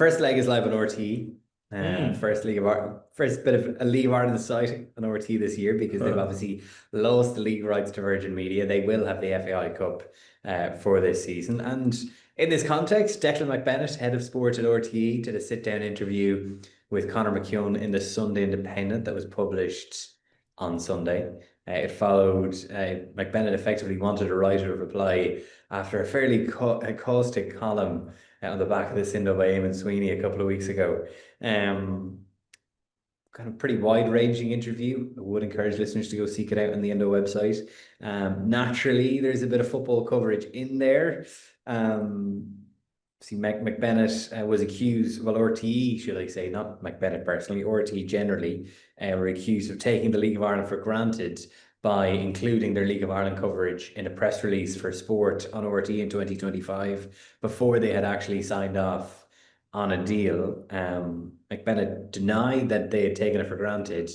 first leg is live on RTE. First bit of a League of Ireland sighting on RTE this year, because they've obviously lost the league rights to Virgin Media. They will have the FAI Cup for this season. And in this context, Declan McBennett, head of sport at RTE, did a sit-down interview with Conor McKeown in the Sunday Independent that was published on Sunday. It followed, McBennett effectively wanted a right of reply after a fairly caustic column on the back of this Indo by Eamon Sweeney a couple of weeks ago. Kind of pretty wide-ranging interview. I would encourage listeners to go seek it out on the Indo website. Naturally, there's a bit of football coverage in there. McBennett was accused, well, RTE, should I say, not McBennett personally, RTE generally, were accused of taking the League of Ireland for granted by including their League of Ireland coverage in a press release for sport on RTE in 2025 before they had actually signed off on a deal. McBennett denied that they had taken it for granted,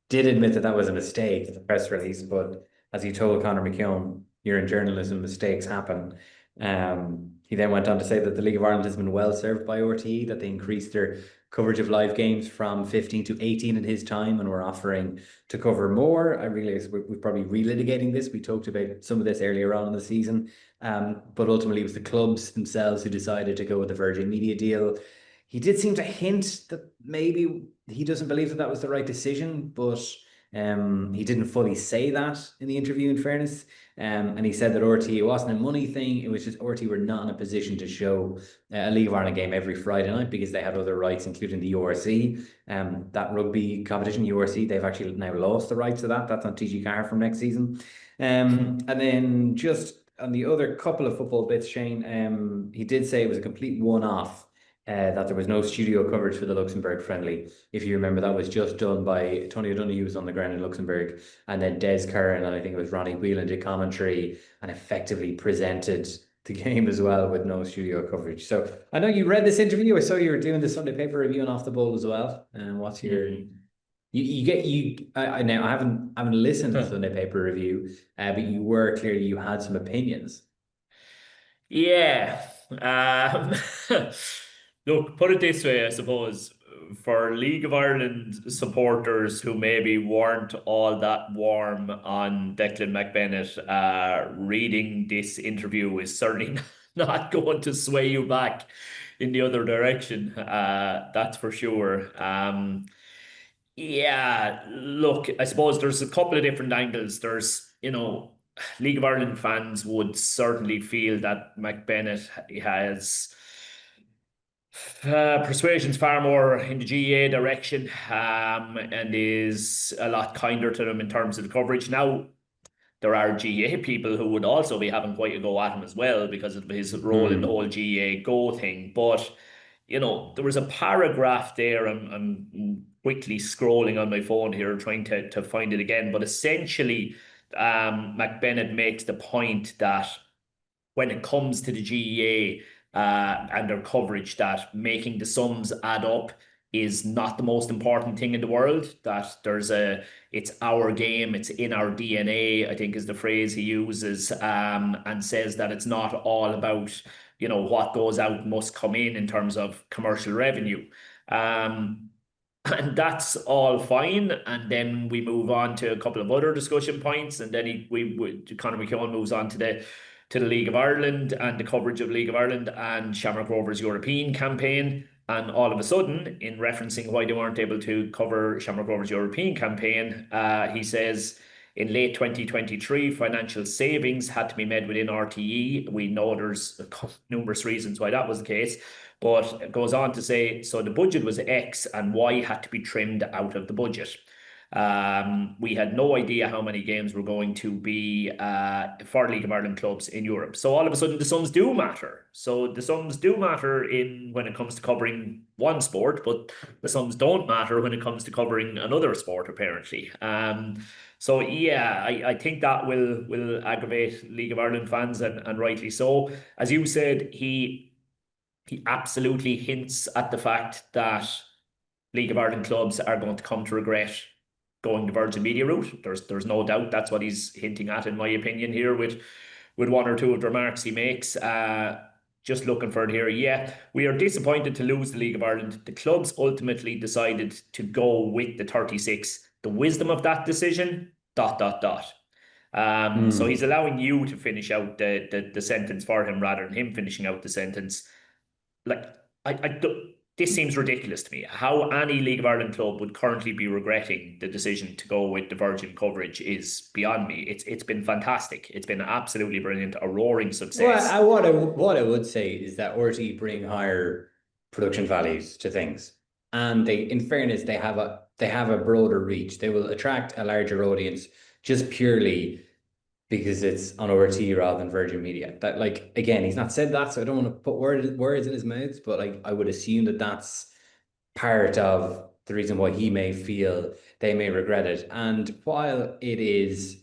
did admit that that was a mistake, the press release, but as he told Conor McKeown, you're in journalism, mistakes happen. He then went on to say that the League of Ireland has been well served by RTE, that they increased their coverage of live games from 15 to 18 in his time, and we're offering to cover more. I realize we're probably relitigating this. We talked about some of this earlier on in the season, but ultimately it was the clubs themselves who decided to go with the Virgin Media deal. He did seem to hint that maybe he doesn't believe that that was the right decision, but he didn't fully say that in the interview, in fairness. And he said that RTE, it wasn't a money thing. It was just RTE were not in a position to show a League of Ireland game every Friday night because they had other rights, including the URC. That rugby competition, URC, they've actually now lost the rights to that. That's on TG Car from next season. And then just on the other couple of football bits, Shane, he did say it was a complete one-off. That there was no studio coverage for the Luxembourg friendly. If you remember, that was just done by Tony O'Donoghue, was on the ground in Luxembourg, and then Des Curran and I think it was Ronnie Whelan did commentary and effectively presented the game as well with no studio coverage. So I know you read this interview. I saw you were doing the Sunday paper review and Off the Ball as well. And what's your I haven't listened to the Sunday paper review, but you had some opinions. Yeah. Look, put it this way, I suppose, for League of Ireland supporters who maybe weren't all that warm on Declan McBennett, reading this interview is certainly not going to sway you back in the other direction. That's for sure. Yeah, look, I suppose there's a couple of different angles. There's, League of Ireland fans would certainly feel that McBennett has persuasion's far more in the GAA direction, and is a lot kinder to them in terms of the coverage. Now, there are GAA people who would also be having quite a go at him as well because of his role in the whole GAA Go thing. But, there was a paragraph there. I'm quickly scrolling on my phone here trying to find it again. But essentially, McBennett makes the point that when it comes to the GAA, and their coverage, that making the sums add up is not the most important thing in the world, that it's our game, it's in our DNA, I think is the phrase he uses, and says that it's not all about, what goes out must come in terms of commercial revenue. And that's all fine. And then we move on to a couple of other discussion points, and then Conor McKeown moves on to the League of Ireland and the coverage of League of Ireland and Shamrock Rovers European campaign. And all of a sudden, in referencing why they weren't able to cover Shamrock Rovers European campaign, he says, in late 2023, financial savings had to be made within RTE. We know there's numerous reasons why that was the case, but it goes on to say, so the budget was X and Y had to be trimmed out of the budget. We had no idea how many games were going to be for League of Ireland clubs in Europe. So all of a sudden the sums do matter. So the sums do matter when it comes to covering one sport, but the sums don't matter when it comes to covering another sport, apparently. So yeah, I think that will aggravate League of Ireland fans, and rightly so. As you said, he absolutely hints at the fact that League of Ireland clubs are going to come to regret going the Virgin Media route. There's no doubt that's what he's hinting at, in my opinion, here with one or two of the remarks he makes. just looking for it here. Yeah, we are disappointed to lose the League of Ireland. The clubs ultimately decided to go with the 36. The wisdom of that decision, ... So he's allowing you to finish out the sentence for him rather than him finishing out the sentence. Like, this seems ridiculous to me. How any League of Ireland club would currently be regretting the decision to go with the Virgin coverage is beyond me. It's been fantastic. It's been absolutely brilliant, a roaring success. Well, what I would say is that RTE bring higher production values to things, and they, in fairness, they have a broader reach. They will attract a larger audience just purely because it's on RTE rather than Virgin Media. That, like, again, he's not said that, so I don't want to put words in his mouth, but like, I would assume that that's part of the reason why he may feel they may regret it. And while it is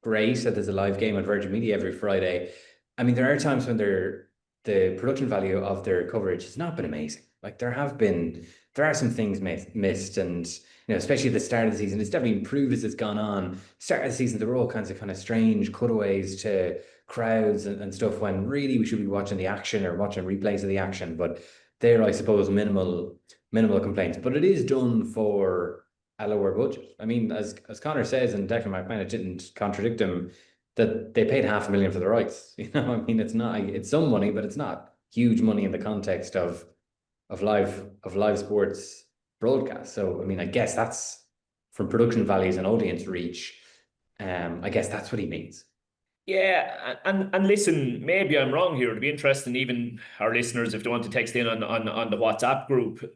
great that there's a live game on Virgin Media every Friday, I mean, there are times when the production value of their coverage has not been amazing. Like, there are some things missed, and especially at the start of the season, it's definitely improved as it's gone on. Start of the season, there were all kinds of kind of strange cutaways to crowds and stuff, when really we should be watching the action or watching replays of the action. But there, I suppose, minimal complaints. But it is done for a lower budget. I mean, as Connor says, and Declan McBennett didn't contradict him, that they paid $500,000 for the rights. I mean, it's some money, but it's not huge money in the context of live sports broadcast. So, I mean, I guess that's from production values and audience reach. I guess that's what he means. Yeah, and listen, maybe I'm wrong here. It'd be interesting, even our listeners, if they want to text in on the WhatsApp group.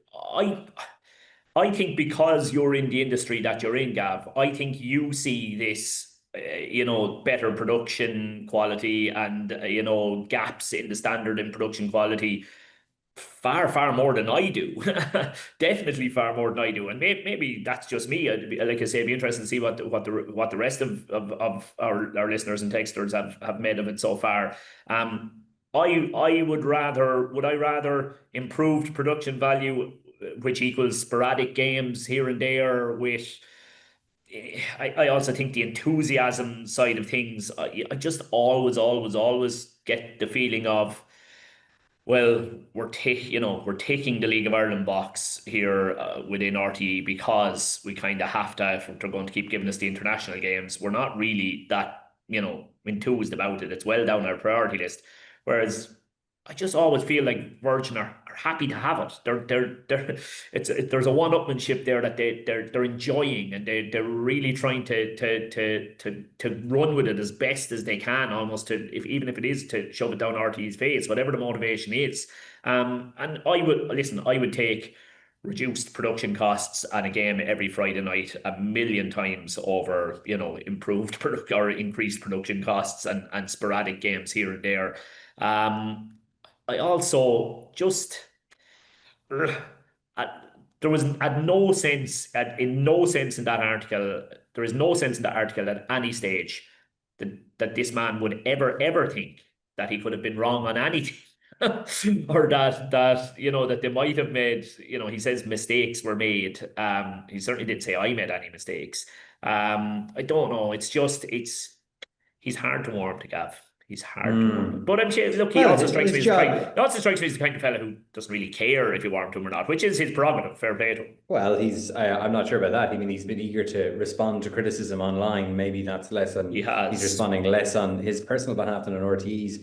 I think because you're in the industry that you're in, Gav, I think you see this, better production quality and, gaps in the standard in production quality far more than I do. Definitely far more than I do. And maybe that's just me. Like I say, it'd be interesting to see what the rest of our listeners and texters have made of it so far. Would I rather improved production value, which equals sporadic games here and there with... I also think the enthusiasm side of things, I just always get the feeling of, well, we're taking the League of Ireland box here within RTE because we kind of have to, if they're going to keep giving us the international games. We're not really that, enthused about it. It's well down our priority list. Whereas I just always feel like Virgin are happy to have it. There's a one-upmanship there that they're enjoying, and they're really trying to run with it as best as they can, almost even if it is to shove it down RT's face, whatever the motivation is. And I would take reduced production costs and a game every Friday night a million times over, improved or increased production costs and sporadic games here and there. I also just there was at no sense in no sense in that article. There is no sense in that article at any stage that this man would ever think that he could have been wrong on anything. Or that they might have made, he says mistakes were made. He certainly didn't say I made any mistakes. I don't know. He's hard to warm to, Gav. He's hard to warm. But I'm sure, look, he also strikes me as the kind of fella who doesn't really care if you warm to him or not, which is his prerogative. Fair play to him. Well, I'm not sure about that. I mean, he's been eager to respond to criticism online. Maybe that's less on. He's responding less on his personal behalf than on RTE's.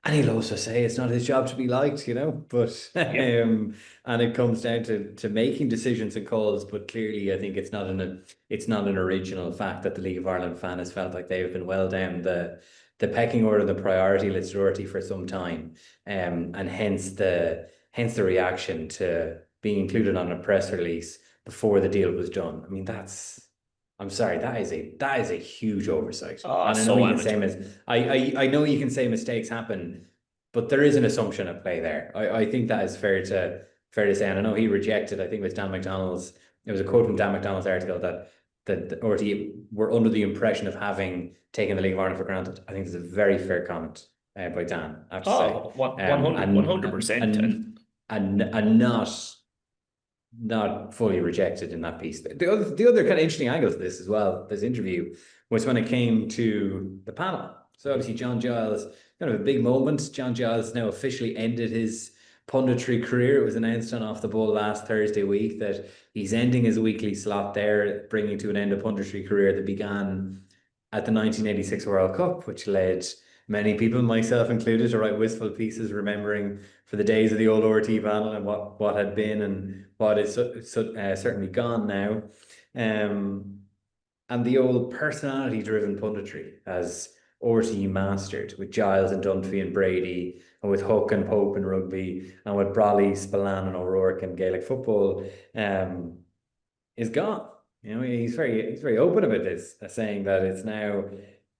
And he'll also say it's not his job to be liked, but and it comes down to making decisions and calls. But clearly, I think it's not an original fact that the League of Ireland fan has felt like they've been well down the pecking order, the priority list RTE for some time, and hence the reaction to being included on a press release before the deal was done. I mean, I'm sorry, that is a huge oversight. And I know you can say I know you can say mistakes happen, but there is an assumption at play there. I think that is fair to say. And I know he rejected, I think it was Dan McDonald's. It was a quote from Dan McDonald's article that RTE were under the impression of having taken the League of Ireland for granted. I think it's a very fair comment by Dan. I have to say, 100%, and not fully rejected in that piece. The other kind of interesting angle to this as well, this interview, was when it came to the panel. So obviously John Giles kind of a big moment. John Giles now officially ended his punditry career. It was announced on Off the Ball last Thursday week that he's ending his weekly slot there, bringing to an end a punditry career that began at the 1986 World Cup, which led many people, myself included, to write wistful pieces remembering for the days of the old RT panel and what had been and what is certainly gone now. And the old personality-driven punditry as RT mastered with Giles and Dunphy and Brady, and with Hook and Pope and rugby, and with Brolly, Spillane and O'Rourke and Gaelic football, is gone. You know, he's very open about this, saying that it's now,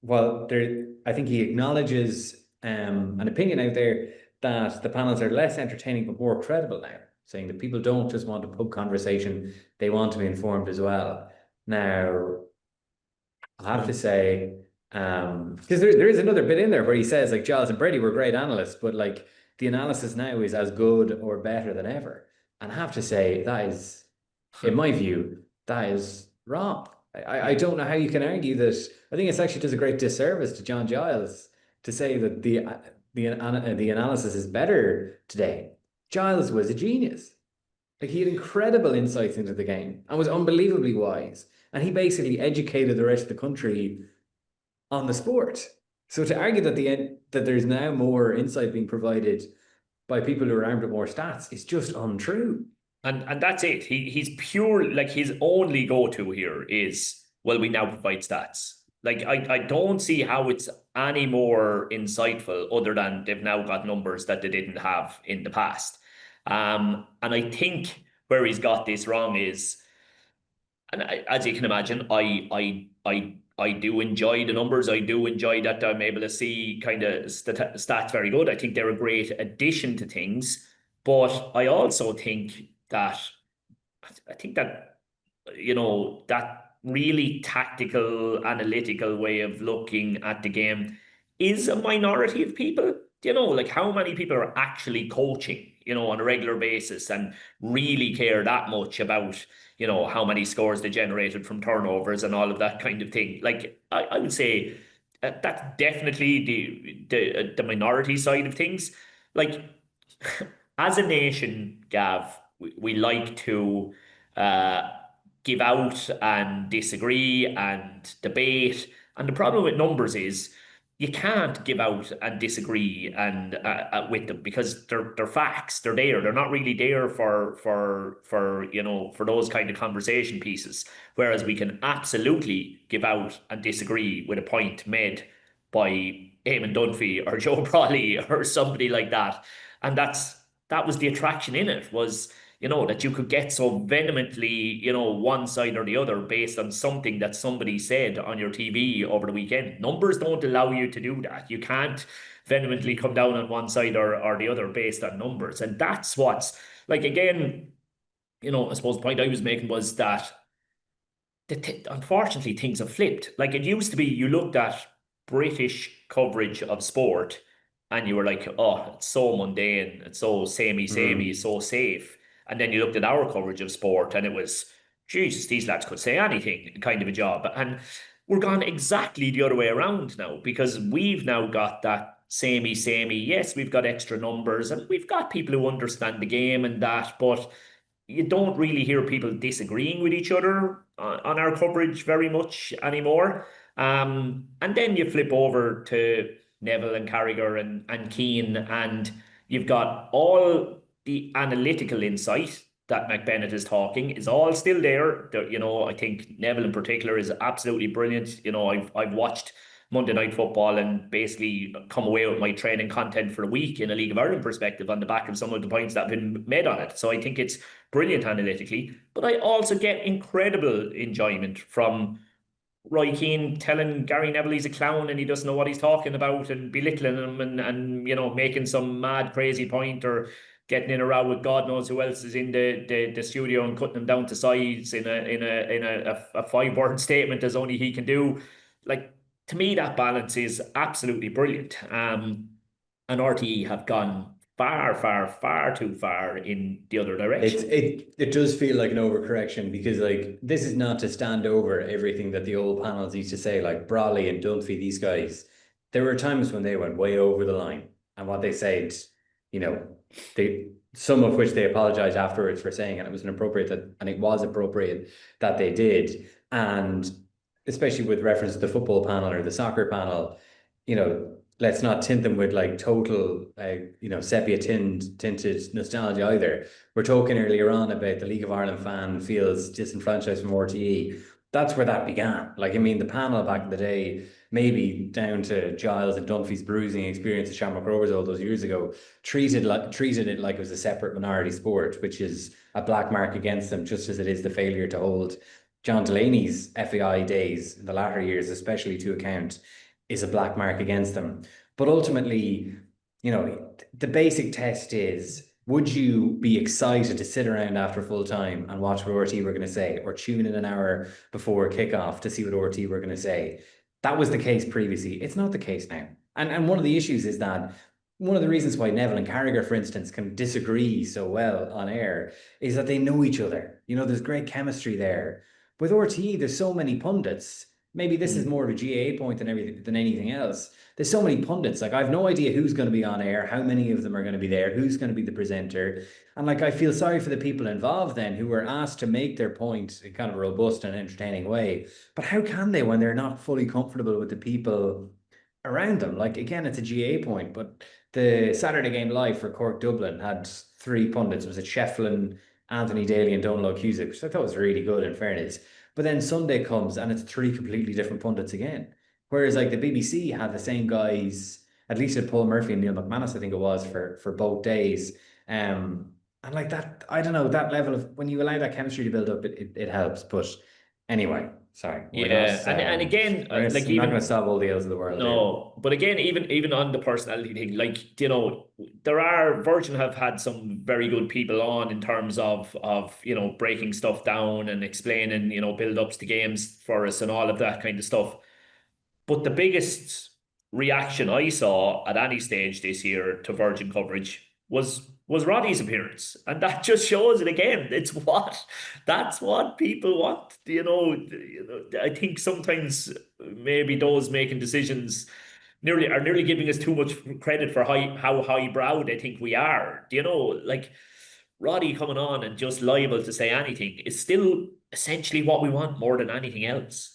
well, there. I think he acknowledges an opinion out there that the panels are less entertaining but more credible now, saying that people don't just want a pub conversation; they want to be informed as well. Now, I have to say, because there is another bit in there where he says like Giles and Brady were great analysts, but like the analysis now is as good or better than ever. And I have to say that is, in my view, that is wrong. I don't know how you can argue that. I think it actually does a great disservice to John Giles to say that the analysis is better today. Giles was a genius. Like he had incredible insights into the game and was unbelievably wise. And he basically educated the rest of the country on the sport. So to argue that there's now more insight being provided by people who are armed with more stats is just untrue. And that's it. He's pure, like his only go-to here is, well, we now provide stats. Like I don't see how it's any more insightful other than they've now got numbers that they didn't have in the past. And I think where he's got this wrong is, and as you can imagine, I do enjoy the numbers. I do enjoy that I'm able to see kind of stats very good. I think they're a great addition to things, but I also think that you know, that really tactical, analytical way of looking at the game is a minority of people. You know, like how many people are actually coaching, you know, on a regular basis and really care that much about, you know, how many scores they generated from turnovers and all of that kind of thing. Like I would say that's definitely the minority side of things. Like as a nation, Gav, we like to give out and disagree and debate. And the problem with numbers is you can't give out and disagree and with them because they're facts. They're there. They're not really there for you know, for those kind of conversation pieces. Whereas we can absolutely give out and disagree with a point made by Eamon Dunphy or Joe Brawley or somebody like that. And that was the attraction in it, was, you know, that you could get so vehemently, you know, one side or the other based on something that somebody said on your TV over the weekend. Numbers don't allow you to do that. You can't vehemently come down on one side or the other based on numbers. And that's what's, like, again, you know, I suppose the point I was making was that unfortunately things have flipped. Like it used to be, you looked at British coverage of sport and you were like, oh, it's so mundane, it's so samey, so safe. And then you looked at our coverage of sport and it was, Jesus, these lads could say anything kind of a job. And we're gone exactly the other way around now because we've now got that samey. Yes, we've got extra numbers and we've got people who understand the game and that, but you don't really hear people disagreeing with each other on our coverage very much anymore. And then you flip over to Neville and Carragher and Keane, and you've got all the analytical insight that McBennett is talking is all still there. You know, I think Neville in particular is absolutely brilliant. You know, I've watched Monday Night Football and basically come away with my training content for a week in a League of Ireland perspective on the back of some of the points that have been made on it. So I think it's brilliant analytically, but I also get incredible enjoyment from Roy Keane telling Gary Neville he's a clown and he doesn't know what he's talking about and belittling him and you know, making some mad crazy point or getting in a row with God knows who else is in the studio and cutting them down to size in a 5-word statement as only he can do. Like, to me, that balance is absolutely brilliant. And RTE have gone far too far in the other direction. It does feel like an overcorrection because like this is not to stand over everything that the old panels used to say, like Brawley and Dunphy, these guys, there were times when they went way over the line, and what they said, you know, some of which they apologized afterwards for saying, and it was appropriate that they did. And especially with reference to the football panel or the soccer panel, let's not tint them with like total, sepia tinted nostalgia either. We're talking earlier on about the League of Ireland fan feels disenfranchised from RTE. That's where that began. Like, I mean, the panel back in the day, maybe down to Giles and Dunphy's bruising experience at Shamrock Rovers all those years ago, treated it like it was a separate minority sport, which is a black mark against them, just as it is the failure to hold John Delaney's FAI days in the latter years, especially to account, is a black mark against them. But ultimately, the basic test is, would you be excited to sit around after full time and watch what RT were going to say, or tune in an hour before kickoff to see what RT were going to say? That was the case previously. It's not the case now. And one of the issues is that one of the reasons why Neville and Carragher, for instance, can disagree so well on air is that they know each other. There's great chemistry there. With RT, there's so many pundits. Maybe this is more of a GAA point than anything else. There's so many pundits. Like, I have no idea who's going to be on air, how many of them are going to be there, who's going to be the presenter. And like, I feel sorry for the people involved then who were asked to make their point in kind of a robust and entertaining way. But how can they when they're not fully comfortable with the people around them? Like, again, it's a GAA point, but the Saturday Game Live for Cork Dublin had 3 pundits. It was Shefflin, Anthony Daly, and Donald Cusack, which I thought was really good in fairness. But then Sunday comes and it's 3 completely different pundits again. Whereas like the BBC had the same guys, at least at Paul Murphy and Neil McManus, I think it was, for both days. And like that, I don't know, that level of, when you allow that chemistry to build up, it helps. But anyway, sorry. Yeah, and again, I'm not going to solve all the ills of the world. No, but again, even on the personality thing, like, Virgin have had some very good people on in terms of breaking stuff down and explaining, build-ups to games for us and all of that kind of stuff. But the biggest reaction I saw at any stage this year to Virgin coverage was Roddy's appearance, and that just shows it again. That's what people want. I think sometimes maybe those making decisions are nearly giving us too much credit for how highbrow they think we are. Like Roddy coming on and just liable to say anything is still essentially what we want more than anything else.